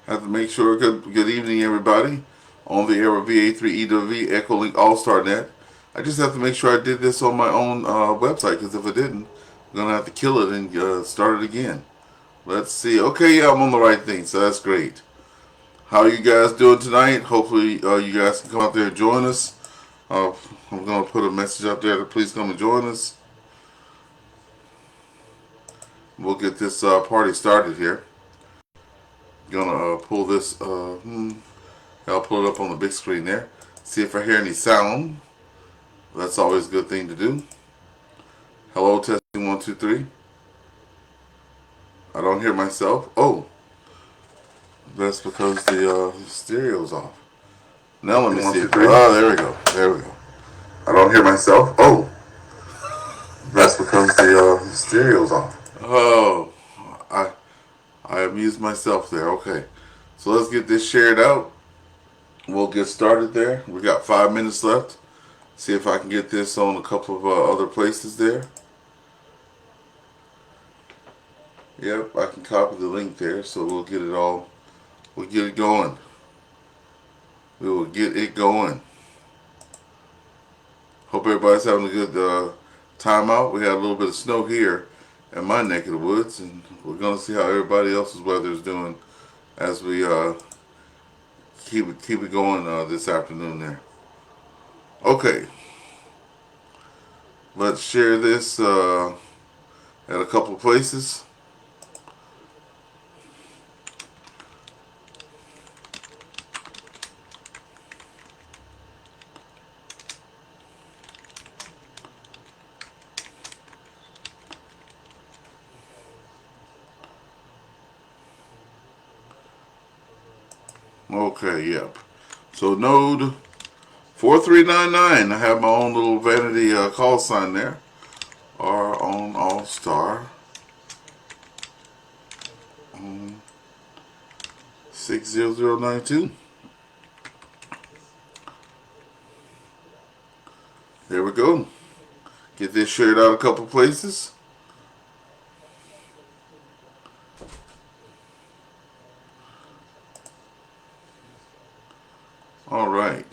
Have to make sure. Good evening, everybody. On the air of VA3EW EchoLink AllStar Net. I just have to make sure I did this on my own website, because if I didn't, I'm gonna have to kill it and start it again. Let's see. Okay, yeah, I'm on the right thing, so that's great. How are you guys doing tonight? Hopefully, you guys can come out there and join us. I'm gonna put a message out there to please come and join us. We'll get this party started here. Gonna pull this. I'll pull it up on the big screen there. See if I hear any sound. That's always a good thing to do. Hello, testing 1 2 3. I don't hear myself. Oh, that's because the stereo's off. Now let me see. Oh, there we go. There we go. I don't hear myself. Oh, that's because the stereo's off. Oh, I I amused myself there. Okay, so let's get this shared out. We'll get started there. We got 5 minutes left. See if I can get this on a couple of other places there. Yep, I can copy the link there, so we'll get it all. We'll get it going. We will get it going. Hope everybody's having a good time out. We had a little bit of snow here in my neck of the woods, and we're gonna see how everybody else's weather is doing as we keep it going this afternoon there. Okay, let's share this at a couple places. Okay, yep. So Node 4399. I have my own little vanity call sign there. Are on AllStar 60092. There we go. Get this shared out a couple places. All right.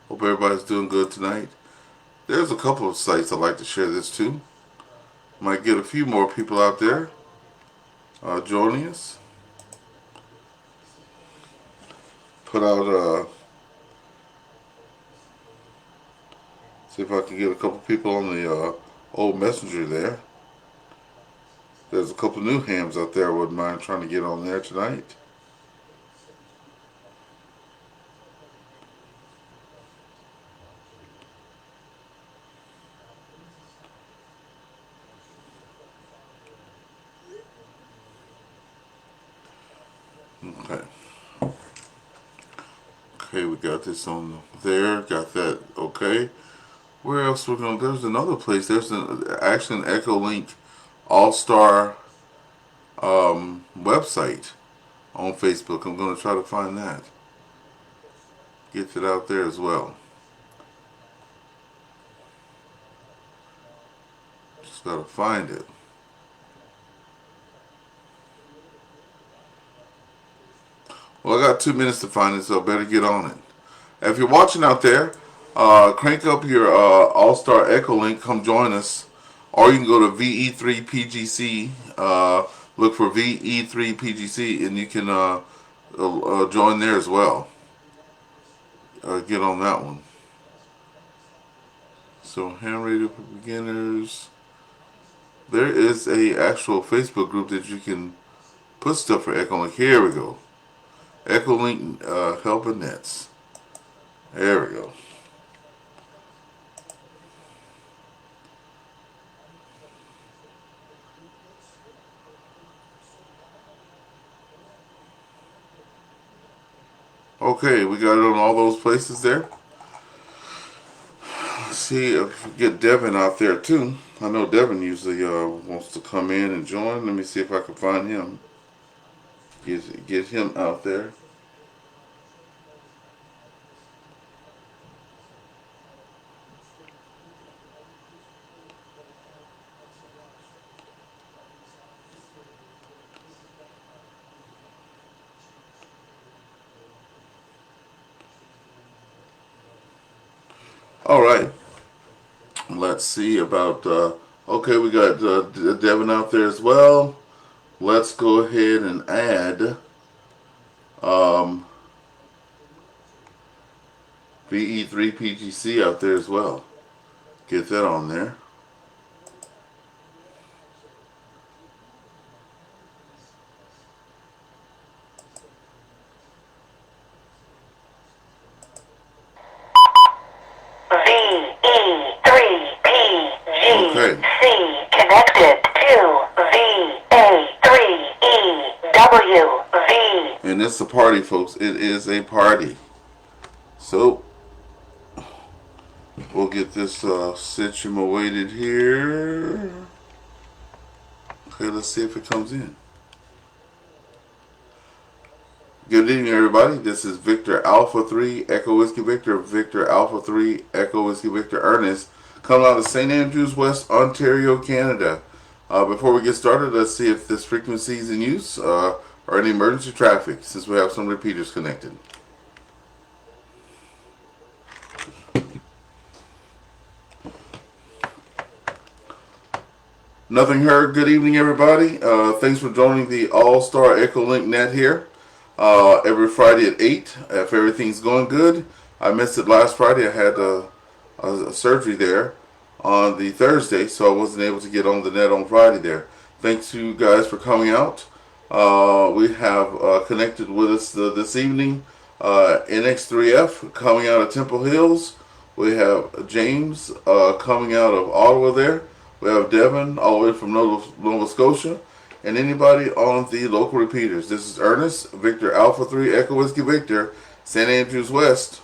Hope everybody's doing good tonight. There's a couple of sites I'd like to share this to. Might get a few more people out there joining us. Put out, see if I can get a couple people on the old messenger there. There's a couple new hams out there I wouldn't mind trying to get on there tonight. Okay. Okay, we got this on there. Got that. Okay. Where else we're going? There's another place. There's actually an EchoLink AllStar website on Facebook. I'm going to try to find that. Get it out there as well. Just got to find it. Well, I got 2 minutes to find it, so I better get on it. If you're watching out there, crank up your AllStar EchoLink. Come join us. Or you can go to VE3PGC. Look for VE3PGC, and you can join there as well. Get on that one. So, ham radio for beginners. There is a actual Facebook group that you can put stuff for EchoLink. Here we go. EchoLink helping nets. There we go. Okay, we got it on all those places there. Let's see if we get Devin out there too. I know Devin usually wants to come in and join. Let me see if I can find him. Get him out there. All right. Let's see about. Okay, we got Devin out there as well. Let's go ahead and add VE3PGC out there as well. Get that on there. VE3PGC connected to VA3EWV. And it's a party, folks. It is a party. So, we'll get this situated here. Okay, let's see if it comes in. Good evening, everybody. This is Victor Alpha 3 Echo Whiskey Victor, Victor Alpha 3 Echo Whiskey Victor Ernest, coming out of St. Andrews, West Ontario, Canada. Before we get started, let's see if this frequency is in use or any emergency traffic, since we have some repeaters connected. Nothing heard. Good evening, everybody. Thanks for joining the AllStar EchoLink Net here. Every Friday at 8, if everything's going good. I missed it last Friday. I had a surgery there on the Thursday, so I wasn't able to get on the net on Friday there. Thanks to you guys for coming out. We have connected with us this evening NX3F coming out of Temple Hills. We have James coming out of Ottawa there. We have Devin all the way from Nova Scotia. And anybody on the local repeaters. This is Ernest, Victor Alpha 3 Echo Whiskey Victor, St. Andrews West.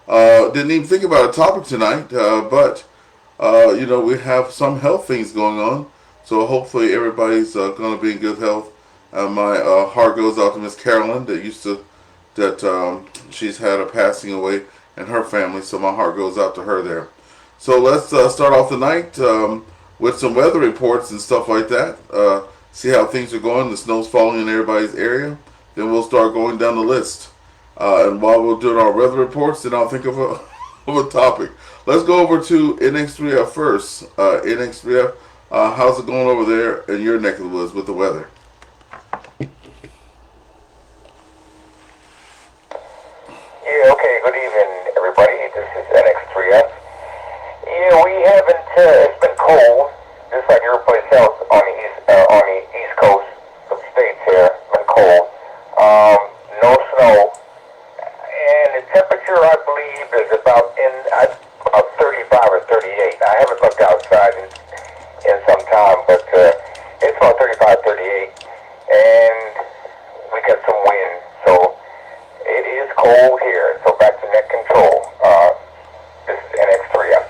Didn't even think about a topic tonight, but you know, we have some health things going on. So hopefully everybody's going to be in good health. My heart goes out to Miss Carolyn that she's had a passing away in her family. So my heart goes out to her there. So let's start off the night with some weather reports and stuff like that. See how things are going. The snow's falling in everybody's area. Then we'll start going down the list. And while we're doing our weather reports, then I'll think of a topic. Let's go over to NX3F first. NX3F, how's it going over there in your neck of the woods with the weather? Yeah, okay, good evening, everybody. This is NX3F. Yeah, we haven't, it's been cold, just like every place else on the east coast of the states here. It's been cold. No snow. And the temperature, I believe, is about 35 or 38. I haven't looked outside in some time, but it's about 35, 38. And we got some wind, so it is cold here. So back to net control. This is NX3F.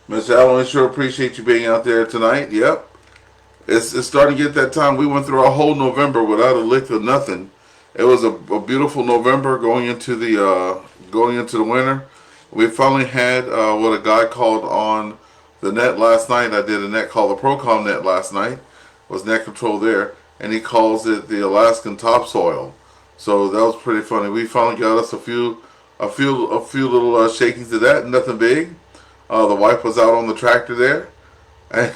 Mr. Allen, we sure appreciate you being out there tonight. Yep. It's starting to get that time. We went through our whole November without a lick of nothing. It was a beautiful November going into the winter. We finally had what a guy called on the net last night. I did a net called the Procom net last night. Was net control there, and he calls it the Alaskan topsoil. So that was pretty funny. We finally got us a few little shakings of that. Nothing big. The wife was out on the tractor there, and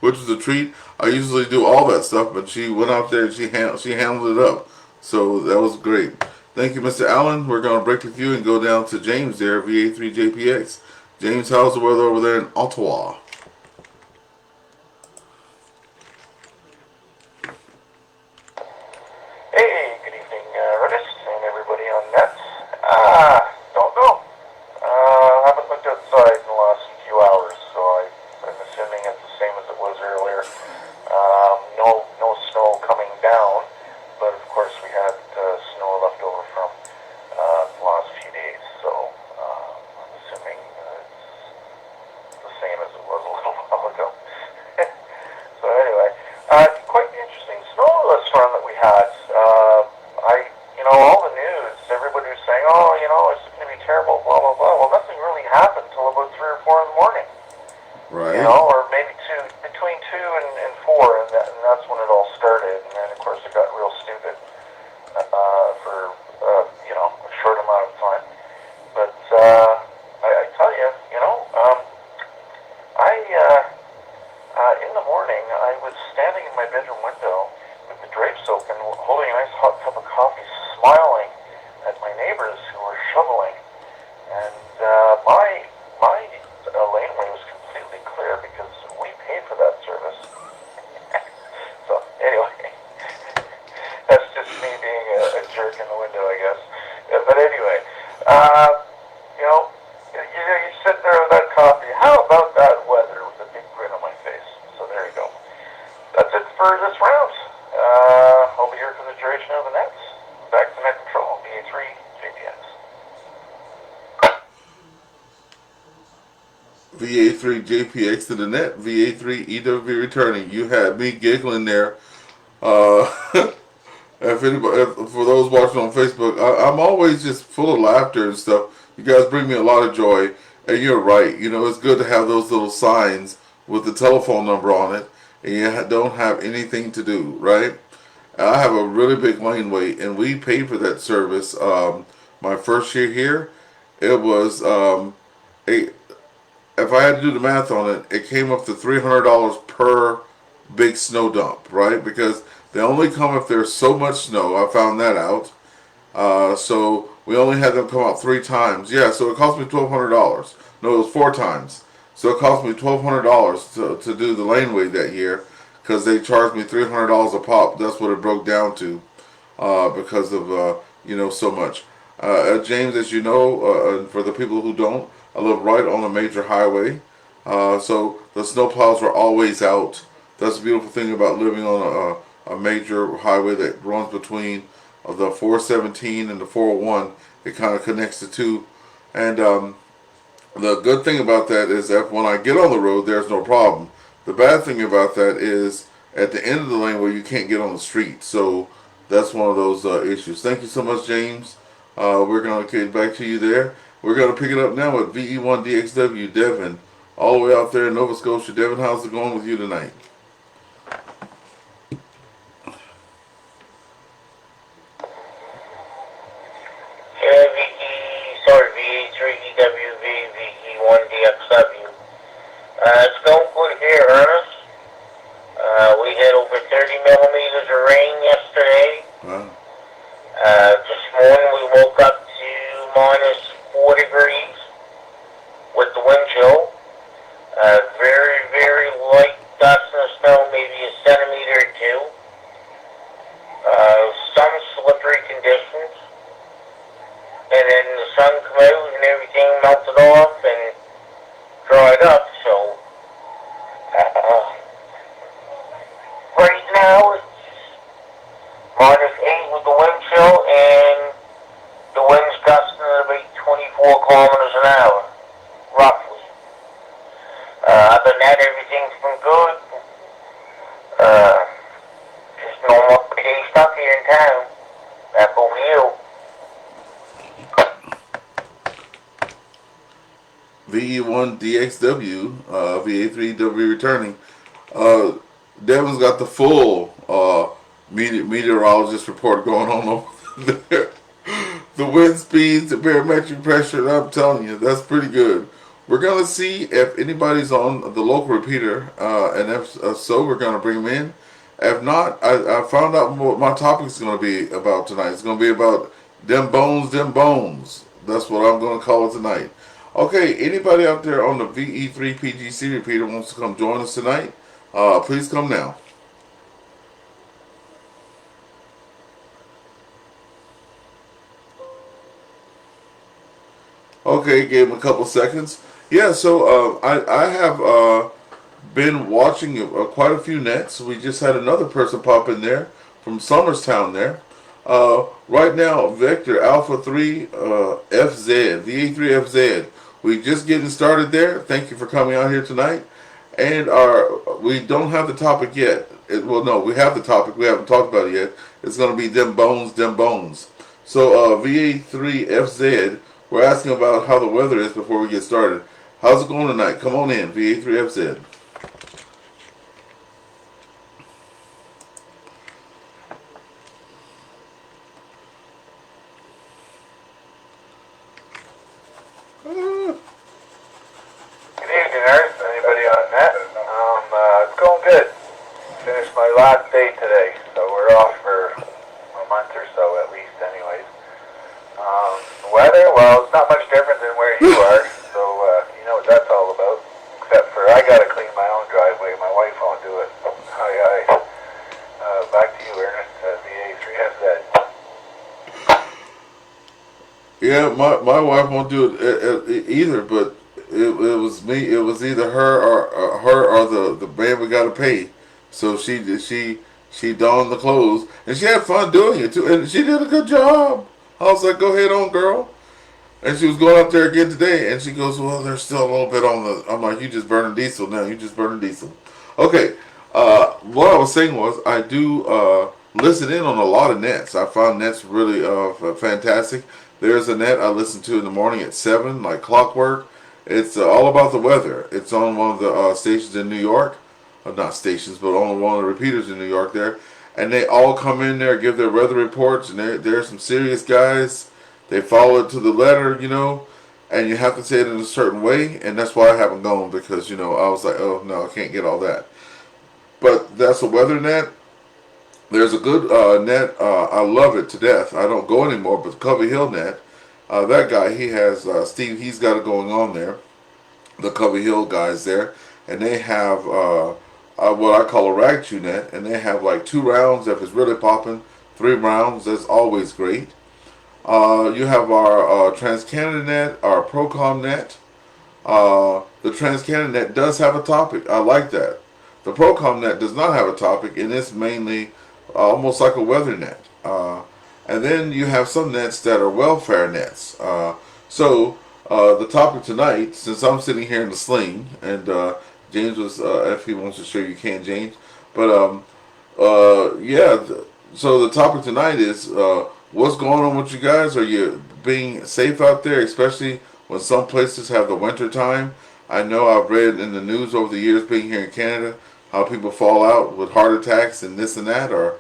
which was a treat. I usually do all that stuff, but she went out there and she handled it up. So that was great. Thank you, Mr. Allen. We're going to break with you and go down to James there, VA3JPX. James, how's the weather over there in Ottawa? Hey, good evening, Ernest, and everybody on net. Don't know. Haven't looked outside in the last few hours, so I'm assuming it's the same as it was earlier. No snow coming down, but of course we had snow left over from the last few days, so I'm assuming it's the same as it was a little while ago. So anyway, quite an interesting snow storm that we had. All the news, everybody was saying, oh, it's going to be terrible, blah, blah, blah. Well, nothing really happened until about 3 or 4 in the morning. Right. Or maybe between 2 and 4, and and that's when it all started. And then, of course, it got real stupid for a short amount of time. But I tell you, in the morning, I was standing in my bedroom window with the drapes open, holding a nice hot cup of coffee, smiling at my neighbors who were shoveling. And my laneway was completely clear because we paid for that service. So anyway, that's just me being a jerk in the window, I guess. But anyway, you sit there with that coffee. How about that weather with a big grin on my face? So there you go. That's it for this round. I'll be here for the duration of the nets. Back to net control, VA3 JPX. VA3 JPX to the net, VA3 EW returning. You had me giggling there. If anybody, for those watching on Facebook, I'm always just full of laughter and stuff. You guys bring me a lot of joy, and you're right. It's good to have those little signs with the telephone number on it, and you don't have anything to do, right? I have a really big laneway, and we paid for that service. My first year here, it was if I had to do the math on it, it came up to $300 per big snow dump, right? Because they only come if there's so much snow. I found that out. So we only had them come out 3 times. Yeah, so it cost me $1,200. No, it was 4 times. So it cost me $1,200 to do the laneway that year because they charged me $300 a pop. That's what it broke down to because of, so much. James, as you know, and for the people who don't, I live right on a major highway. So the snowplows are always out. That's the beautiful thing about living on a major highway that runs between the 417 and the 401. It kind of connects the two. And the good thing about that is that when I get on the road, there's no problem. The bad thing about that is at the end of the lane where you can't get on the street. So that's one of those issues. Thank you so much, James. We're going to get back to you there. We're going to pick it up now with VE1DXW, Devin, all the way out there in Nova Scotia. Devin, how's it going with you tonight? VE3EWV, VE1DXW. It's going good here, Ernest. We had over 30 millimeters of rain yesterday. Wow. This morning we woke up to minus 4 degrees with the wind chill. Very, very light dust and snow, maybe a centimeter or 2. Some slippery conditions. And then the sun came out and everything melted off and dried up. So right now it's minus 8 with the wind chill, and the wind's gusting at about 24 kilometers an hour, roughly. Other than that, everything's been good. Just normal everyday stuff here in town. Back over to you. VE1DXW, VA3W returning. Devin's got the full meteorologist report going on over there. The wind speeds, the barometric pressure, I'm telling you, that's pretty good. We're going to see if anybody's on the local repeater, and if so, we're going to bring them in. If not, I found out what my topic is going to be about tonight. It's going to be about them bones. That's what I'm going to call it tonight. Okay, anybody out there on the VE3 PGC repeater wants to come join us tonight, please come now. Okay, gave him a couple seconds. Yeah, so I have been watching quite a few nets. We just had another person pop in there from Somerstown there. Right now, Vector Alpha 3 FZ, VA3 FZ. We just getting started there. Thank you for coming out here tonight. And we don't have the topic yet. Well, no, we have the topic. We haven't talked about it yet. It's going to be them bones. So VA3 FZ, we're asking about how the weather is before we get started. How's it going tonight? Come on in, VA3 FZ. It's my last day today, so we're off for a month or so at least anyways. Weather, well, it's not much different than where you are, so you know what that's all about. Except for I gotta clean my own driveway, my wife won't do it. Hi. Back to you, Ernest, VA3FZ. Yeah, my wife won't do it either, but it was me. It was either her or the man we got to pay. So she donned the clothes and she had fun doing it too, and she did a good job. I was like, go ahead on, girl. And she was going up there again today, and she goes, well, there's still a little bit on the. I'm like, you just burning diesel now. You just burning diesel. Okay. What I was saying was, I do listen in on a lot of nets. I found nets really fantastic. There's a net I listen to in the morning at 7, like clockwork. It's all about the weather. It's on one of the stations in New York. Not stations, but on one of the repeaters in New York there. And they all come in there, give their weather reports, and they're some serious guys. They follow it to the letter, you know, and you have to say it in a certain way, and that's why I haven't gone, because, you know, I was like, oh, no, I can't get all that. But that's a weather net. There's a good net. I love it to death. I don't go anymore, but the Covey Hill net, that guy, he has, Steve, he's got it going on there. The Covey Hill guys there. And they have what I call a rag chew net. And they have like 2 rounds if it's really popping. 3 rounds, that's always great. You have our TransCanada net, our Procom net. The TransCanada net does have a topic. I like that. The Procom net does not have a topic, and it's mainly almost like a weather net. And then you have some nets that are welfare nets. So the topic tonight, since I'm sitting here in the sling, and James was, if he wants to show you can, James. But yeah, so the topic tonight is what's going on with you guys? Are you being safe out there, especially when some places have the winter time? I know I've read in the news over the years being here in Canada how people fall out with heart attacks and this and that, or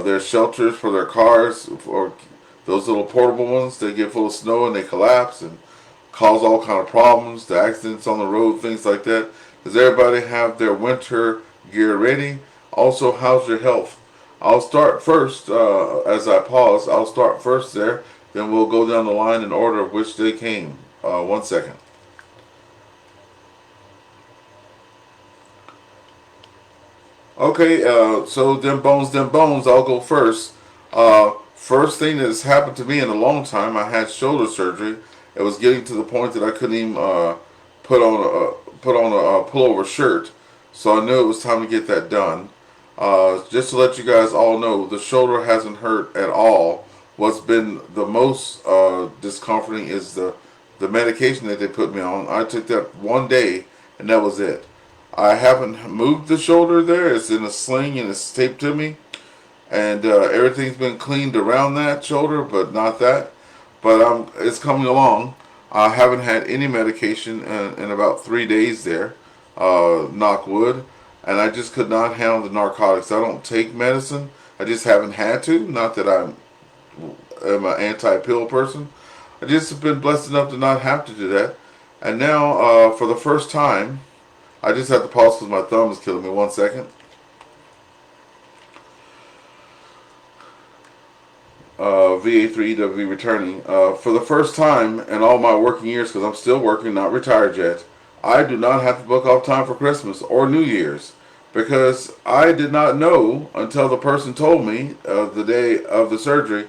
there's shelters for their cars, or those little portable ones. They get full of snow and they collapse and cause all kind of problems, the accidents on the road, things like that. Does everybody have their winter gear ready? Also, how's your health? I'll start first, as I pause, I'll start first there, then we'll go down the line in order of which they came. 1 second. Okay, so them bones, I'll go first. First thing that has happened to me in a long time, I had shoulder surgery. It was getting to the point that I couldn't even put on a pullover shirt, so I knew it was time to get that done. Just to let you guys all know, the shoulder hasn't hurt at all. What's been the most discomforting is the medication that they put me on. I took that 1 day, and that was it. I haven't moved the shoulder there. It's in a sling, and it's taped to me. And everything's been cleaned around that shoulder, but not that. But it's coming along. I haven't had any medication in about 3 days there, knock wood. And I just could not handle the narcotics. I don't take medicine. I just haven't had to. Not that I'm an anti-pill person. I just have been blessed enough to not have to do that. And now, for the first time, I just have to pause because my thumb is killing me. 1 second. VA3EW returning. For the first time in all my working years, because I'm still working, not retired yet, I do not have to book off time for Christmas or New Year's, because I did not know until the person told me the day of the surgery,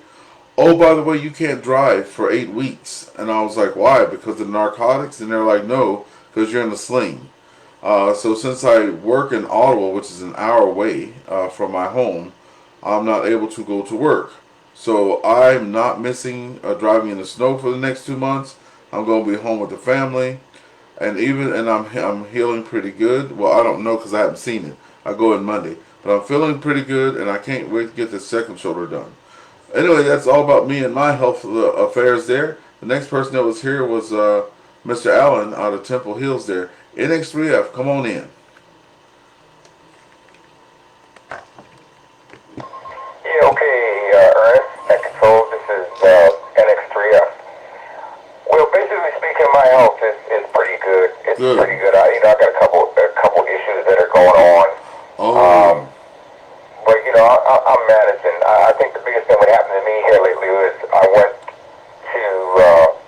oh, by the way, you can't drive for 8 weeks. And I was like, why? Because of the narcotics? And they're like, no, because you're in a sling. So since I work in Ottawa, which is an hour away from my home, I'm not able to go to work. So I'm not missing driving in the snow for the next 2 months. I'm going to be home with the family. And I'm healing pretty good. Well, I don't know because I haven't seen it. I go in Monday. But I'm feeling pretty good, and I can't wait to get the second shoulder done. Anyway, that's all about me and my health affairs there. The next person that was here was Mr. Allen out of Temple Hills there. NX3F, come on in. Yeah, okay, Ernest, at control, this is NX3F. Well, basically speaking, my health is pretty good. It's Good. pretty good. I got a couple issues that are going on. Oh. I'm Madison. I think the biggest thing that happened to me here lately was I went to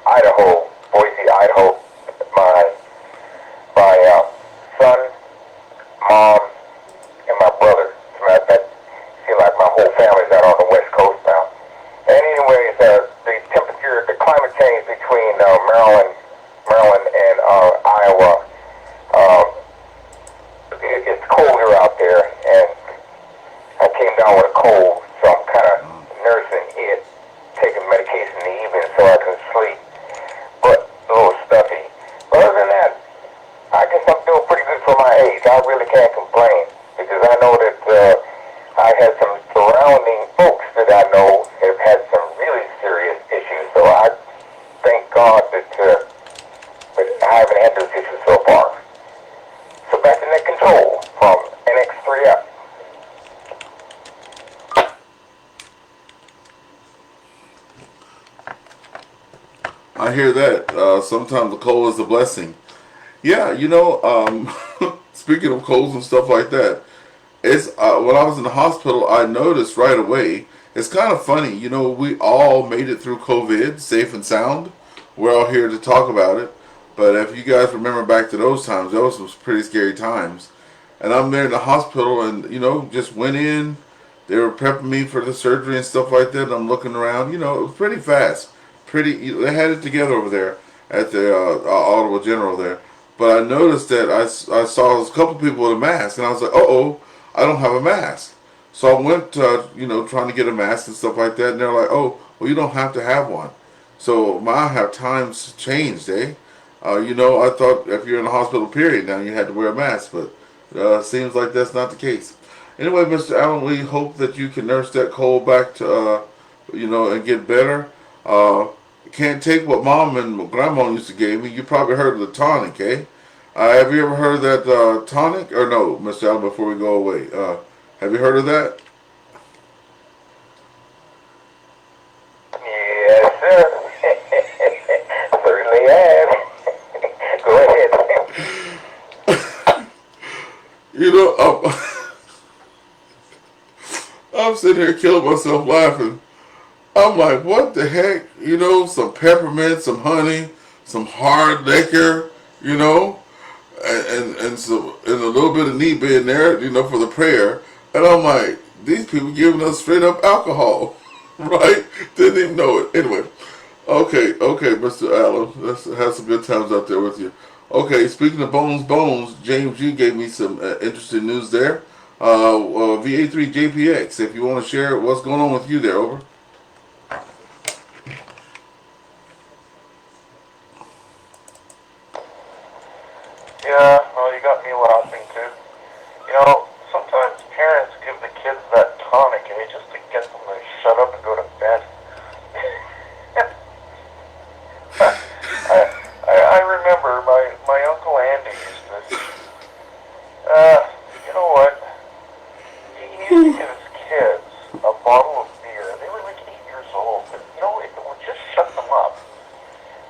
Idaho, Boise, Idaho. My son, mom, and my brother. As a matter of fact, I feel like my whole family's out on the West Coast now. And anyways, the temperature, the climate change between Maryland and Iowa, it's colder out there, and I came down with a cold, so I'm kind of nursing it, taking medication in the evening so I can sleep, but a little stuffy. But other than that, I guess I'm doing pretty good for my age. I really can't complain, because I know that I had some surrounding folks that I know have had some really serious issues, so I thank God that I haven't had those issues so far. So back to net control from NX3F. I hear that. Sometimes the cold is a blessing. Yeah, speaking of colds and stuff like that, it's when I was in the hospital, I noticed right away. It's kind of funny, we all made it through COVID safe and sound. We're all here to talk about it. But if you guys remember back to those times, those was pretty scary times. And I'm there in the hospital, and just went in. They were prepping me for the surgery and stuff like that. And I'm looking around. It was pretty fast. They had it together over there at the Ottawa General there. But I noticed that I saw a couple people with a mask, and I was like, uh-oh, I don't have a mask. So I went, trying to get a mask and stuff like that, and they're like, oh, well, you don't have to have one. So have times changed, eh? I thought if you're in the hospital period now, you had to wear a mask, but seems like that's not the case. Anyway, Mr. Allen, we hope that you can nurse that cold back to, and get better. Can't take what Mom and Grandma used to give me. You probably heard of the tonic, eh? Have you ever heard of that tonic? Or no, Mr. Allen, before we go away. Have you heard of that? Yes, sir. Certainly have. Go ahead. I'm sitting here killing myself laughing. I'm like, what the heck? Some peppermint, some honey, some hard liquor, and a little bit of neat in there, for the prayer. And I'm like, these people giving us straight up alcohol, right? Didn't even know it. Anyway, okay, Mr. Allen, let's have some good times out there with you. Okay, speaking of bones, James, you gave me some interesting news there. VA3 JPX, if you want to share what's going on with you there, over. Yeah, well, you got me laughing too. Sometimes parents give the kids that tonic, just to get them to shut up and go to bed. I remember my Uncle Andy used to, you know what? He used to give his kids a bottle of beer. They were like 8 years old, but it would just shut them up.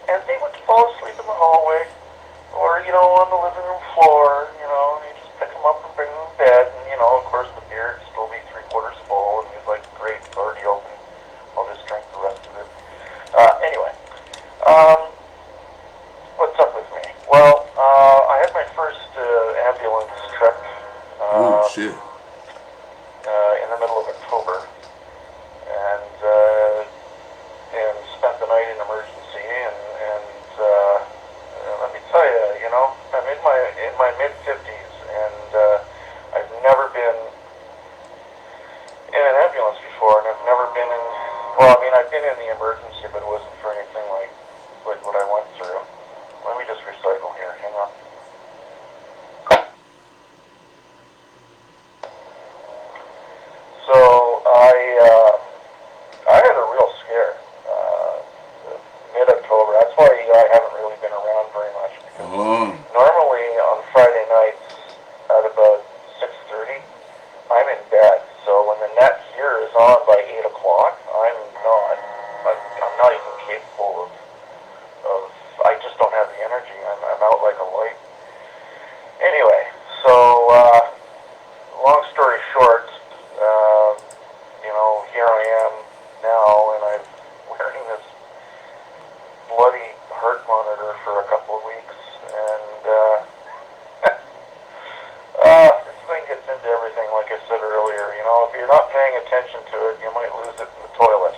And they would fall asleep in the hallway, or, on the living room floor, and you just pick them up and bring them to bed, and, of course, the beer would still be 3/4 full, and he's like, great, it's already open, I'll just drink the rest of it. Anyway, what's up with me? Well, I had my first ambulance trip, Shit. in the middle of October, and spent the night in emergency, and let me tell you, I'm in my mid-50s, and I've never been in an ambulance before, and I've never been in, I've been in the emergency, but it wasn't for anything like what I went through. Let me just recycle here, hang on. So, I had a real scare, mid-October. That's why I haven't really been around very much, because normally on Friday nights at about 6:30, I'm in bed. So when the net here is on by 8 o'clock, I'm not even capable of I just don't have the energy. I'm out like a light. Anyway, so long story short, earlier, you know, if you're not paying attention to it, you might lose it in the toilet.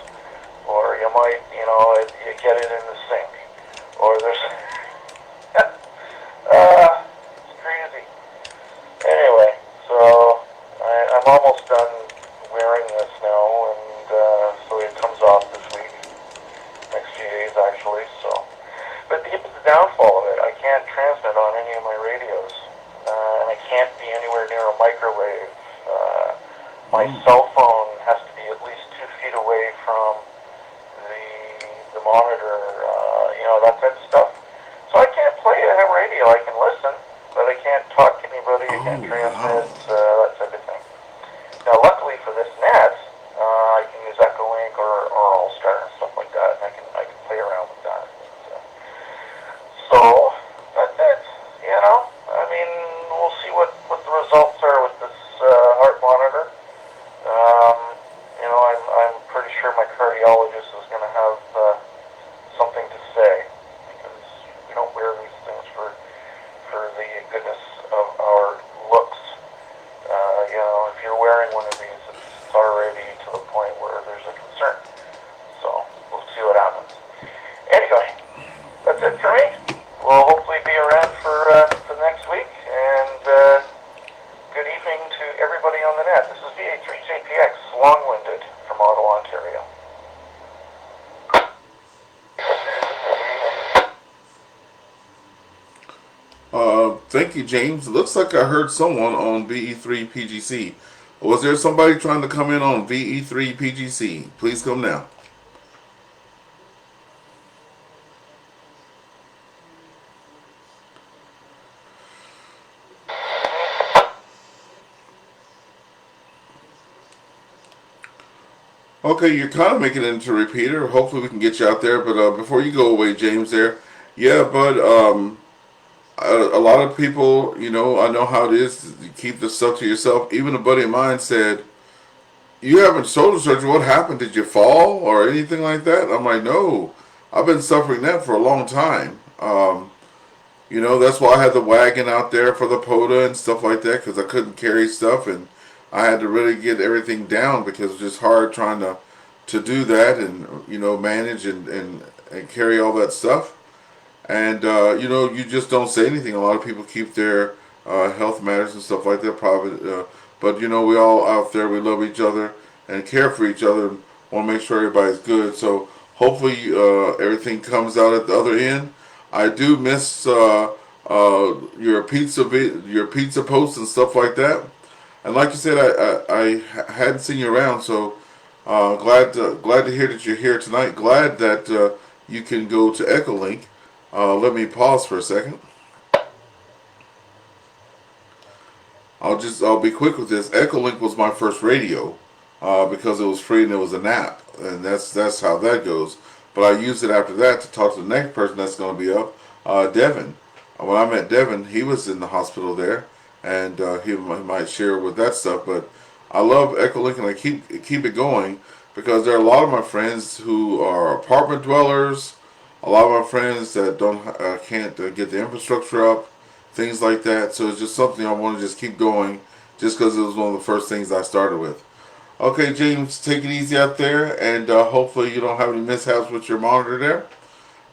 Or you might, you know, you get it in the sink. Or there's... it's crazy. Anyway, so I'm almost done wearing this now, and so it comes off this week. Next few days, actually, so... But here's the downfall of it. I can't transmit on any of my radios. And I can't be anywhere near a microwave. My cell phone has to be at least 2 feet away from the monitor, you know, that type of stuff. So I can't play it on radio. I can listen, but I can't talk to anybody. I can't transmit, that type of thing. Now, luckily for this net, I can use EchoLink or AllStar and stuff like that, and I can play around with that. So that's it. You know, I mean, we'll see what the results are with this heart monitor. You know, I'm pretty sure my cardiologist is going to have something to say, because we don't wear these things for the goodness of our looks. You know, if you're wearing one of these, it's already to the point where there's a concern. So we'll see what happens. Anyway, that's it for me. We'll hopefully be around for next week, and good evening to everybody on the net. This is VA3JPX, long-winded, from Ottawa, Ontario. Thank you, James. It looks like I heard someone on VE3PGC. Was there somebody trying to come in on VE3PGC? Please come now. Okay, you're kind of making it into a repeater. Hopefully we can get you out there. But before you go away, James, there. Yeah, but a lot of people, you know, I know how it is. You keep this stuff to yourself. Even a buddy of mine said, "You having shoulder surgery? What happened? Did you fall or anything like that?" I'm like, "No, I've been suffering that for a long time." You know, that's why I had the wagon out there for the POTA and stuff like that, because I couldn't carry stuff, and I had to really get everything down, because it was just hard trying to do that and, you know, manage and carry all that stuff. And, you know, you just don't say anything. A lot of people keep their health matters and stuff like that private. But, you know, we all out there, we love each other and care for each other and want to make sure everybody's good. So hopefully everything comes out at the other end. I do miss your pizza posts and stuff like that. And like you said, I hadn't seen you around, so glad to hear that you're here tonight. Glad that you can go to EchoLink. Let me pause for a second. I'll be quick with this. EchoLink was my first radio because it was free and it was an app, and that's how that goes. But I used it after that to talk to the next person that's going to be up, Devin. When I met Devin, he was in the hospital there, and he might share with that stuff. But I love EchoLink, and I keep it going because there are a lot of my friends who are apartment dwellers. A lot of my friends that can't get the infrastructure up, things like that. So it's just something I want to just keep going, just because it was one of the first things I started with. Okay, James, take it easy out there, and hopefully you don't have any mishaps with your monitor there.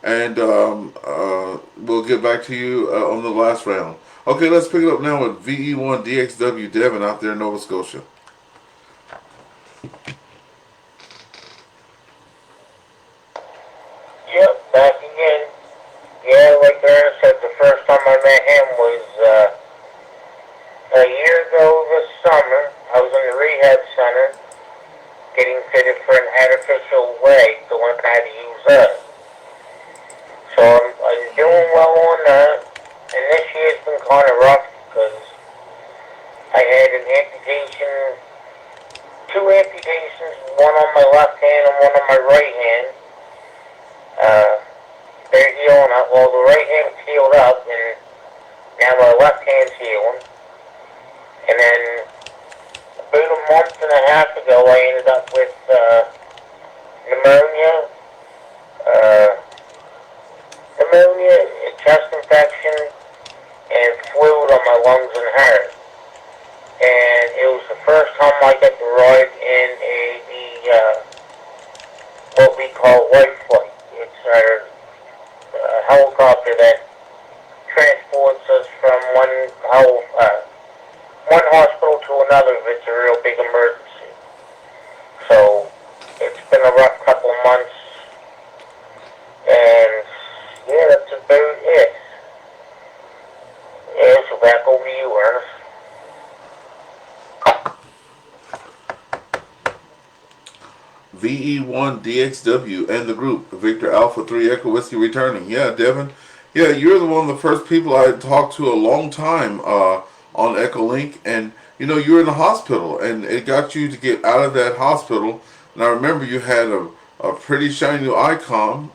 And we'll get back to you on the last round. Okay, let's pick it up now with VE1DXW Devin out there in Nova Scotia. Yep, back again. Yeah, like Aaron said, the first time I met him was a year ago this summer. I was in the rehab center getting fitted for an artificial leg to learn how to use that. So I'm doing well on that. And this year's been kind of rough because I had an amputation, 2 amputations, one on my left hand and one on my right hand. They're healing up. Well, the right hand's healed up, and now my left hand's healing. And then about a month and a half ago, I ended up with pneumonia, a chest infection, and fluid on my lungs and heart. and it was the first time I got to ride in what we call white flight. It's our helicopter that transports us from one hospital to another if it's a real big emergency. So it's been a rough couple of months, and yeah, that's about it. Yeah, so back over to you, Ernest. VE1DXW and the group, Victor Alpha 3 Echo Whiskey returning. Yeah, Devin. Yeah, you're one of the first people I talked to a long time on EchoLink, and you know, you're in the hospital, and it got you to get out of that hospital. And I remember you had a pretty shiny new icon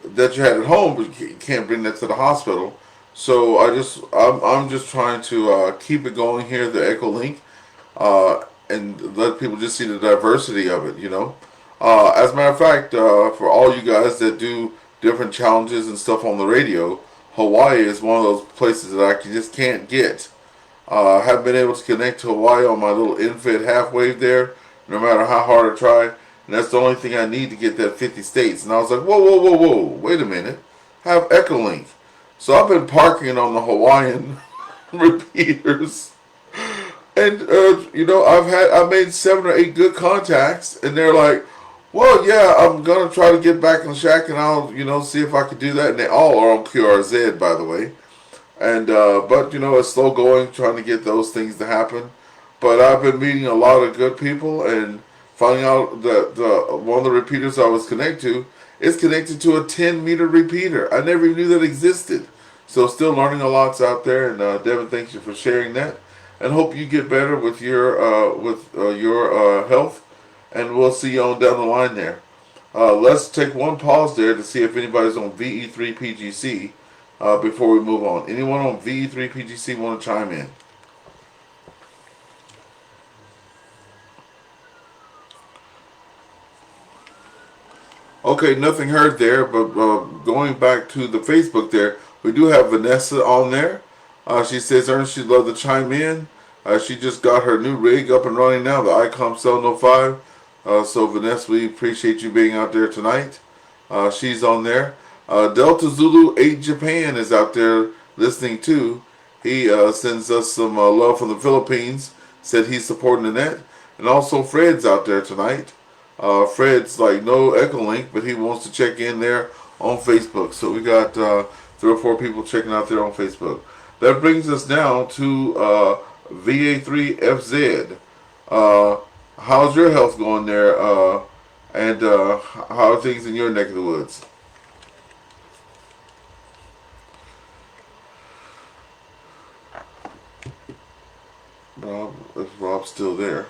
that you had at home, but you can't bring that to the hospital. So I'm just trying to keep it going here, the EchoLink, and let people just see the diversity of it, you know. As a matter of fact, for all you guys that do different challenges and stuff on the radio, Hawaii is one of those places that I just can't get. I haven't been able to connect to Hawaii on my little infed half wave there, no matter how hard I try. And that's the only thing I need to get that 50 states. And I was like, whoa, whoa, whoa, whoa, wait a minute. I have EchoLink. So I've been parking on the Hawaiian repeaters. And, you know, I made 7 or 8 good contacts. And they're like, well, yeah, I'm going to try to get back on Shack and I'll, you know, see if I can do that. And they all are on QRZ, by the way. And, but, you know, it's slow going trying to get those things to happen. But I've been meeting a lot of good people and finding out that one of the repeaters I was connected to is connected to a 10-meter repeater. I never even knew that existed. So still learning a lot out there. And Devin, thank you for sharing that. And hope you get better with your health. And we'll see you on down the line there. Let's take one pause there to see if anybody's on VE3PGC before we move on. Anyone on VE3PGC want to chime in? Okay, nothing heard there, but going back to the Facebook there, we do have Vanessa on there. She says, Ernest, she'd love to chime in. She just got her new rig up and running now, the ICOM 705. So Vanessa, we appreciate you being out there tonight. She's on there. Delta Zulu 8 Japan is out there listening too. He sends us some love from the Philippines. Said he's supporting the net. And also Fred's out there tonight. Fred's like no EchoLink, but he wants to check in there on Facebook. So we got 3 or 4 people checking out there on Facebook. That brings us down to VA3FZ. How's your health going there? And how are things in your neck of the woods? Rob, if Rob's still there.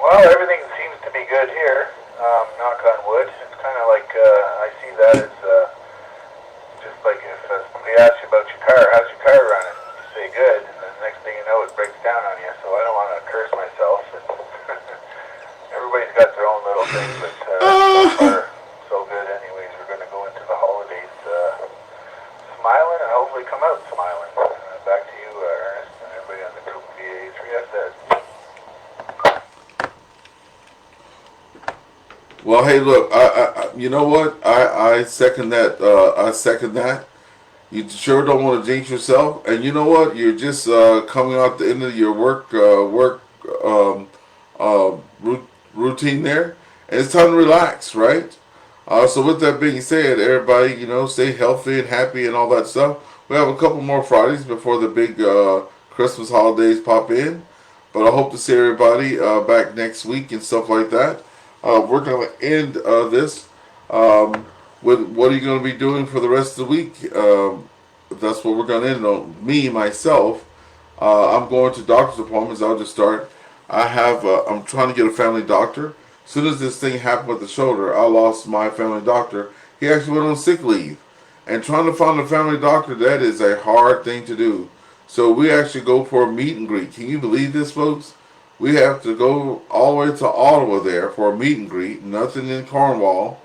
Well, everything seems to be good here. Knock on wood. It's kind of like I see that as just like if somebody asks you about your car, how's your car running? You say good, and the next thing you know, it breaks down on you. So I don't want to curse myself. Everybody's got their own little thing, but so far, so good. Anyways, we're going to go into the holidays smiling and hopefully come out smiling. Back to you, Ernest, and everybody on the group VA3FZ. Well, hey, look, I you know what? I second that. I second that. You sure don't want to jinx yourself, and you know what? You're just coming out the end of your routine there, and it's time to relax, right? So with that being said, everybody, you know, stay healthy and happy and all that stuff. We have a couple more Fridays before the big Christmas holidays pop in, but I hope to see everybody back next week and stuff like that. We're going to end this with what are you going to be doing for the rest of the week. That's what we're going to end on. Me, myself, I'm going to doctor's appointments. I'll just start. I'm trying to get a family doctor. As soon as this thing happened with the shoulder, I lost my family doctor. He actually went on sick leave. And trying to find a family doctor, that is a hard thing to do. So we actually go for a meet and greet. Can you believe this, folks? We have to go all the way to Ottawa there for a meet and greet. Nothing in Cornwall.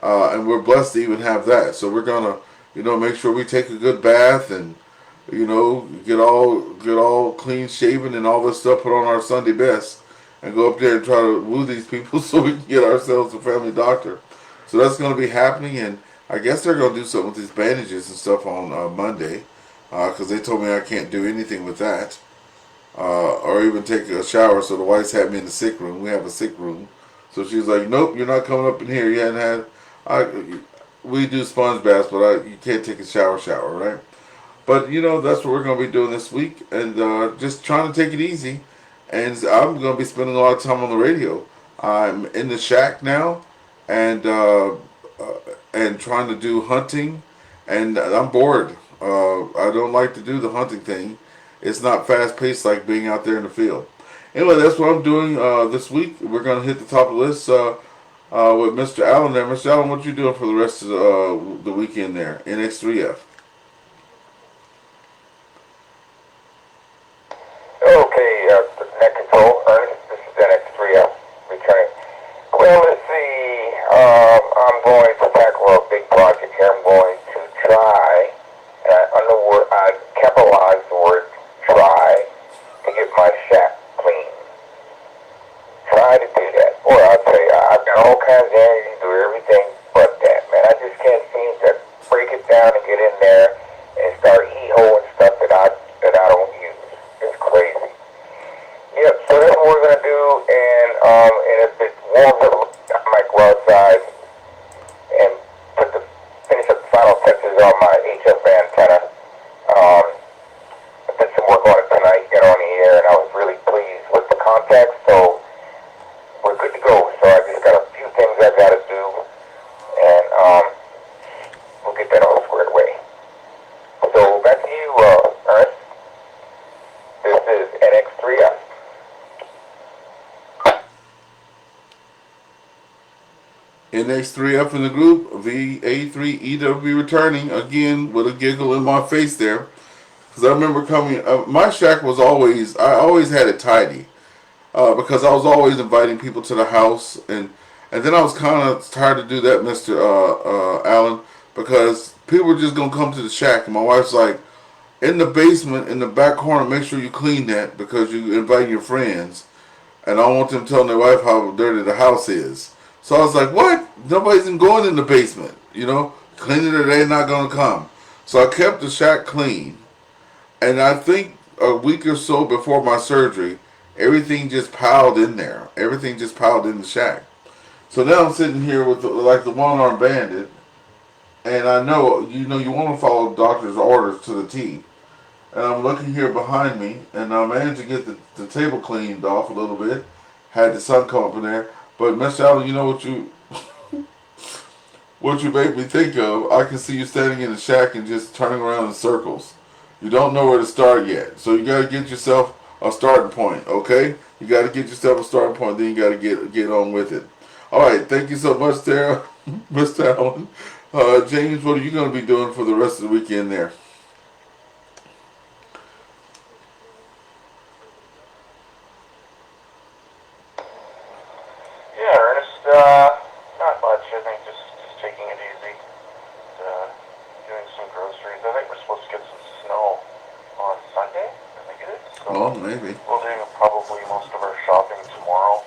And we're blessed to even have that. So we're going to, you know, make sure we take a good bath and get all clean shaven and all this stuff, put on our Sunday best, and go up there and try to woo these people so we can get ourselves a family doctor. So that's going to be happening, and I guess they're going to do something with these bandages and stuff on Monday, because they told me I can't do anything with that, or even take a shower. So the wife had me in the sick room. We have a sick room, so she's like, "Nope, you're not coming up in here. You hadn't had." We do sponge baths, but you can't take a shower, right? But that's what we're going to be doing this week, and just trying to take it easy. And I'm going to be spending a lot of time on the radio. I'm in the shack now, and trying to do hunting, and I'm bored. I don't like to do the hunting thing. It's not fast paced like being out there in the field. Anyway, that's what I'm doing this week. We're going to hit the top of the list with Mr. Allen there. Mr. Allen, what you doing for the rest of the weekend there? NX3F. Okay, net control, Ernest, this is NX3F, returning. Well, let's see, I'm going to tackle a big project here. I'm going to try, I capitalize the word try, to get my shack clean. Try to do that. Boy, I'll tell you, I've got all kinds of energy to do everything but that, man. I just can't seem to break it down and get in there and start e-hoeing stuff that I don't use. It's crazy. Yep, so that's what we're going to do, and if it warms up, I might go outside and finish up the final touches on my HF antenna. I did some work on it tonight, get on the air, and I was really pleased with the contacts, so we're good to go. So I just got a few things I got to do, and we'll get that all squared away. So back to you, Ernest. This is NX3F. NX3F in the group, VA3EW returning again with a giggle in my face there. Because I remember coming, my shack I always had it tidy. Because I was always inviting people to the house. And then I was kind of tired to do that, Mr. Allen, because people were just going to come to the shack. And my wife's like, in the basement, in the back corner, make sure you clean that because you invite your friends. And I don't want them telling their wife how dirty the house is. So I was like, what? Nobody's even going in the basement. Cleaning it, they're not going to come. So I kept the shack clean. And I think a week or so before my surgery, everything just piled in there. Everything just piled in the shack. So now I'm sitting here with like the one-armed bandit. And I know, you want to follow doctor's orders to the T. And I'm looking here behind me, and I managed to get the table cleaned off a little bit. Had the sun come up in there. But Mr. Allen, you know what you made me think of? I can see you standing in the shack and just turning around in circles. You don't know where to start yet. So you got to get yourself a starting point, okay? You got to get yourself a starting point, then you got to get on with it. All right, thank you so much there, Mr. Allen. James, what are you going to be doing for the rest of the weekend there? Yeah, Ernest, not much. I think just taking it easy. Doing some groceries. I think we're supposed to get some snow on Sunday. I think it is. So Oh, maybe. we'll do probably most of our shopping tomorrow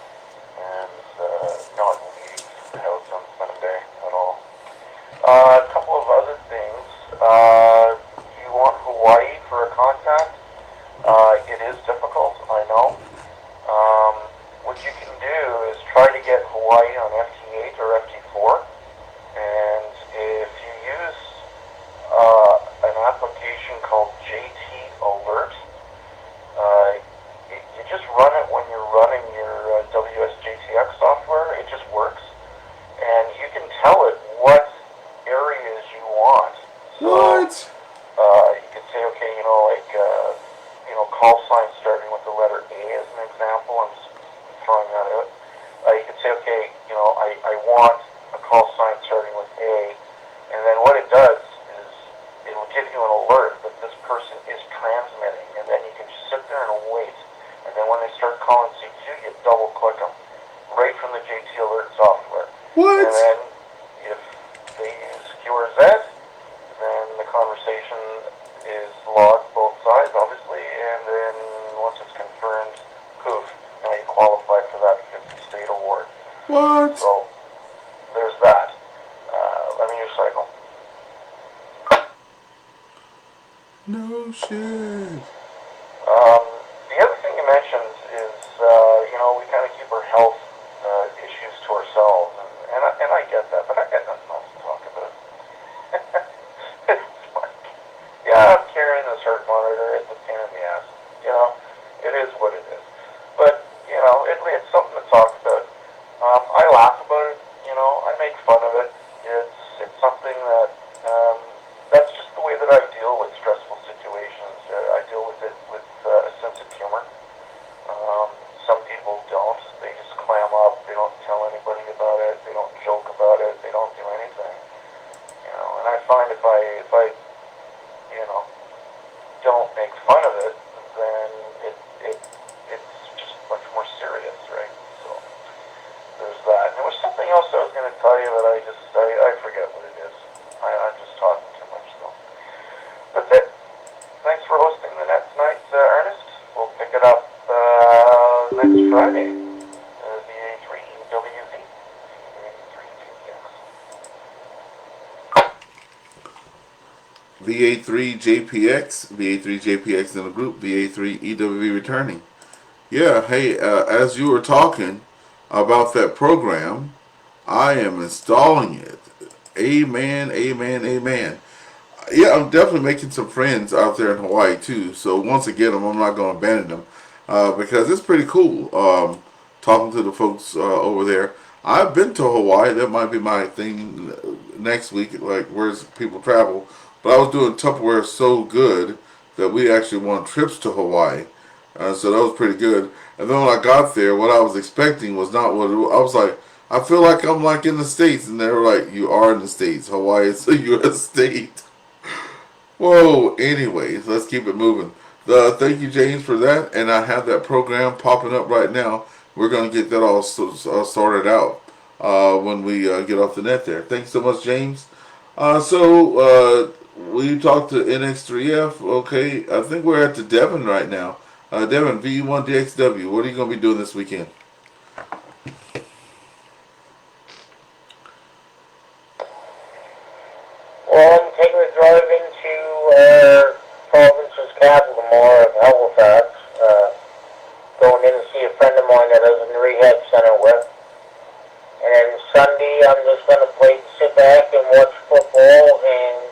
and not leave the house on Sunday at all. A couple of other things. You want Hawaii for a contact? It is difficult, I know. What you can do is try to get Hawaii on FT8 or FT4, and if you use an application called JT Alert, you just run it when you're running your WSJTX software. It just works, and you can tell it what areas you want. So, What? you could say, okay, call sign starting with the letter A as an example. I'm just throwing that out. You could say, okay, I want a call sign starting with A, and then what it does is it'll give you an alert that this person is transmitting, and then you can just sit there and wait. And then when they start calling C2, you double click them right from the JT Alert software. What? And then if they use QRZ, then the conversation is logged What? So there's that. Let me recycle. No shit. The other thing you mentioned is, we kind of keep our health issues to ourselves, and I get that, but I got nothing else to talk about. It's like, yeah, I'm carrying this heart monitor. It's a pain in the ass. It is what it is. But it's something to talk about. I laugh about it. I make fun of it. It's something that that's just the way that I deal with stressful situations. I deal with it with a sense of humor. Some people don't. They just clam up. They don't tell anybody about it. They don't joke about it. They don't do anything. And I find if I don't make fun of it, then it's just much more serious, right? So there's that. And there was something else I was going to tell you that I forget what it is. I'm just talking too much, so that's it. Thanks for hosting the net tonight, Ernest. We'll pick it up next Friday. VA3WV. VA3JPX, VA3JPX in the group, VA3EWV returning. Yeah, hey, as you were talking about that program, I am installing it. Amen, amen, amen. Yeah, I'm definitely making some friends out there in Hawaii too. So once I get them, I'm not going to abandon them because it's pretty cool talking to the folks over there. I've been to Hawaii. That might be my thing next week, like where's people travel. But I was doing Tupperware so good that we actually won trips to Hawaii. So that was pretty good. And then when I got there, what I was expecting was not what it was. I was like, I feel like I'm like in the States. And they were like, you are in the States. Hawaii is a U.S. state. Whoa, anyways, let's keep it moving. Thank you, James, for that. And I have that program popping up right now. We're going to get that all sorted out when we get off the net there. Thanks so much, James. We talked to NX3F. Okay, I think we're at the Devon right now. Devon, VE1DXW, what are you going to be doing this weekend? Well, I'm taking a drive into our province's capital tomorrow of Halifax. Going in to see a friend of mine that I was in the rehab center with. And then Sunday, I'm just going to sit back and watch football and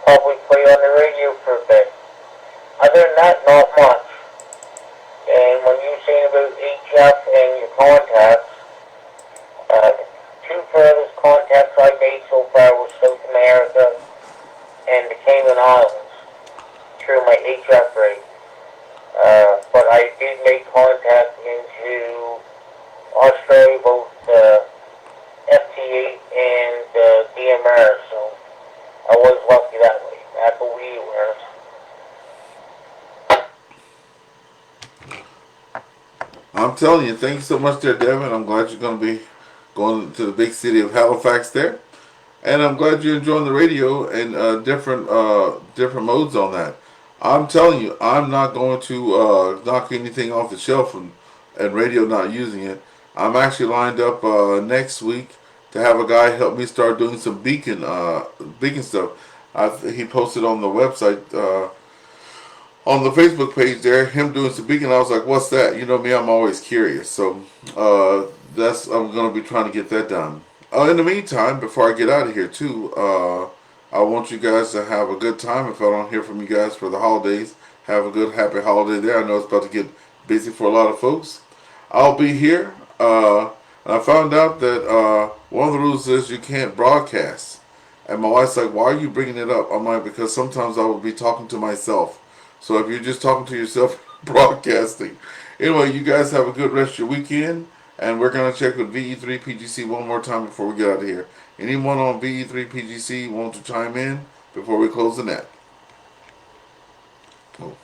probably play on the radio for a bit. Other than that, not much. And when you were saying about HF and your contacts, two furthest contacts I made so far was South America and the Cayman Islands through my HF rate. But I did make contact into Australia, both FT8 and DMR, so I was lucky that way. That's what we were. I'm telling you, thank you so much there, Devin. I'm glad you're going to be going to the big city of Halifax there. And I'm glad you're enjoying the radio and different modes on that. I'm telling you, I'm not going to knock anything off the shelf and radio not using it. I'm actually lined up next week to have a guy help me start doing some beacon stuff. He posted on the website, on the Facebook page there, him doing some beacon. I was like, what's that? You know me, I'm always curious. So I'm going to be trying to get that done. In the meantime, before I get out of here too, I want you guys to have a good time. If I don't hear from you guys for the holidays, have a good, happy holiday there. I know it's about to get busy for a lot of folks. I'll be here. And I found out that one of the rules is you can't broadcast. And my wife's like, why are you bringing it up? I'm like, because sometimes I will be talking to myself. So if you're just talking to yourself, broadcasting. Anyway, you guys have a good rest of your weekend. And we're going to check with VE3PGC one more time before we get out of here. Anyone on VE3PGC want to chime in before we close the net? Oh.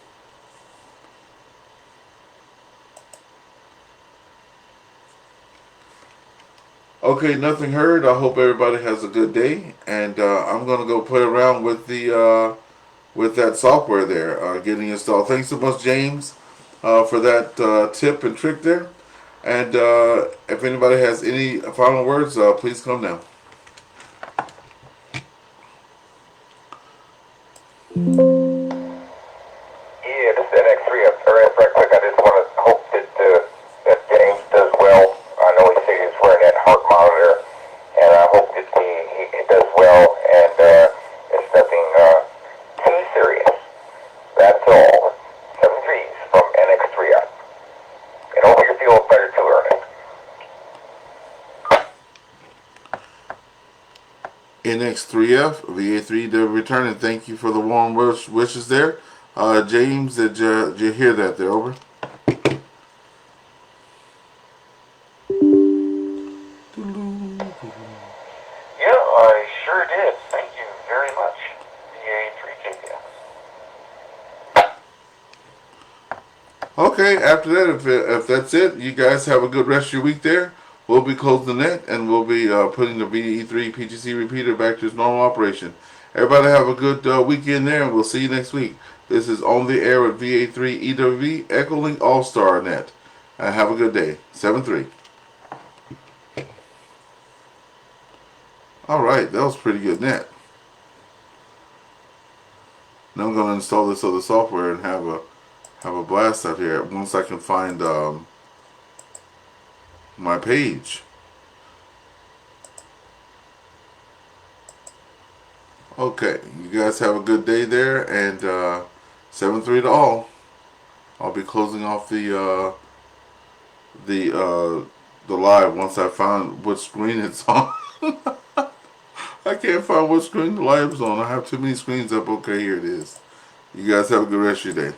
Okay, nothing heard. I hope everybody has a good day. And I'm going to go play around with with that software there, getting installed. Thanks so much, James, for that tip and trick there. And if anybody has any final words, please come down. Yeah, this is NX3. Right quick, I just want to hope that that James does well. I know he said he's wearing that heart monitor, and I hope that he does well, and it's nothing too serious. That's all. 7 threes from NX3 up. And hope you feel better too, Ernest. NX3F, VA3 to return, and thank you for the warm wishes there. James, did you hear that there? Over. Yeah, I sure did. Thank you very much, VA3JPS. Okay, after that, if that's it, you guys have a good rest of your week there. We'll be closing the net, and we'll be putting the VE3 PGC repeater back to its normal operation. Everybody have a good weekend there, and we'll see you next week. This is On the Air with VA3 EWV EchoLink AllStar Net. Have a good day. 7-3. Alright, that was pretty good net. Now I'm going to install this other software and have a blast out here once I can find my page. Okay, you guys have a good day there, and 7-3 to all. I'll be closing off the live once I find what screen it's on. I can't find what screen the live's on. I have too many screens up. Okay, here it is. You guys have a good rest of your day.